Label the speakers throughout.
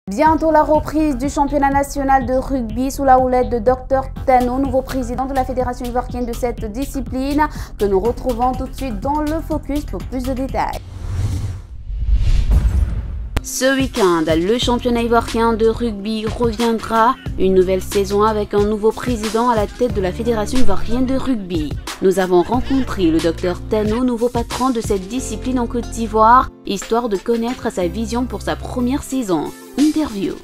Speaker 1: Bientôt la reprise du championnat national de rugby sous la houlette de Dr Tano, nouveau président de la Fédération ivoirienne de cette discipline, que nous retrouvons tout de suite dans le focus pour plus de détails. Ce week-end, le championnat ivoirien de rugby reviendra. Une nouvelle saison avec un nouveau président à la tête de la Fédération ivoirienne de rugby. Nous avons rencontré le Dr Tano, nouveau patron de cette discipline en Côte d'Ivoire, histoire de connaître sa vision pour sa première saison. Interview.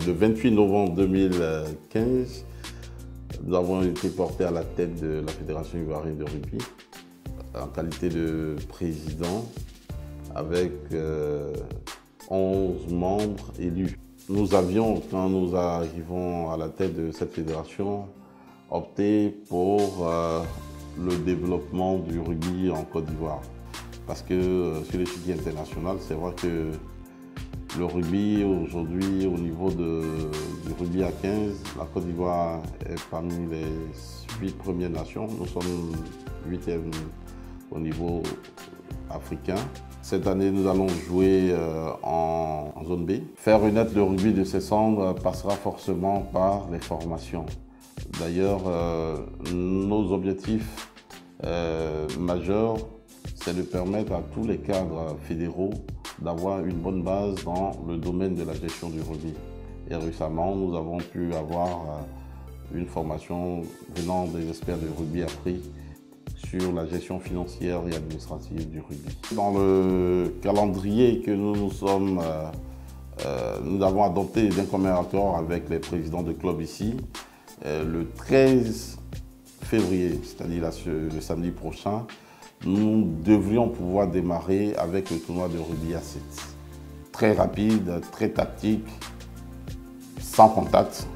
Speaker 2: Le 28 novembre 2015, nous avons été portés à la tête de la Fédération ivoirienne de rugby en qualité de président avec 11 membres élus. Nous avions, quand nous arrivons à la tête de cette fédération, opté pour le développement du rugby en Côte d'Ivoire. Parce que sur l'échiquier international, c'est vrai que le rugby aujourd'hui, au niveau du rugby à 15, la Côte d'Ivoire est parmi les 8 premières nations. Nous sommes 8e au niveau africain. Cette année, nous allons jouer en zone B. Faire renaître le rugby de ses cendres passera forcément par les formations. D'ailleurs, nos objectifs majeurs, c'est de permettre à tous les cadres fédéraux d'avoir une bonne base dans le domaine de la gestion du rugby. Et récemment, nous avons pu avoir une formation venant des experts de rugby appris sur la gestion financière et administrative du rugby. Dans le calendrier que nous avons adopté d'un commun accord avec les présidents de club ici, le 13 février, c'est-à-dire le samedi prochain, nous devrions pouvoir démarrer avec le tournoi de rugby à 7. Très rapide, très tactique, sans contact,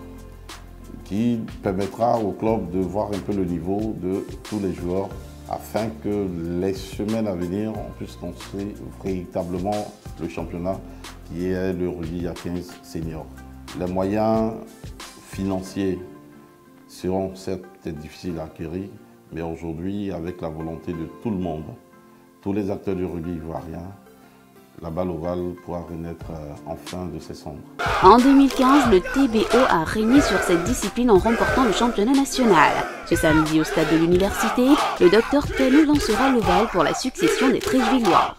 Speaker 2: qui permettra au club de voir un peu le niveau de tous les joueurs afin que les semaines à venir, on puisse lancer véritablement le championnat qui est le rugby à 15 seniors. Les moyens financiers seront certes peut-être difficiles à acquérir, mais aujourd'hui, avec la volonté de tout le monde, tous les acteurs du rugby ivoirien, la balle ovale pourra renaître enfin de ses cendres.
Speaker 1: En 2015, le TBO a régné sur cette discipline en remportant le championnat national. Ce samedi, au stade de l'université, le Dr Tano lancera l'ovale pour la succession des Treichvillois.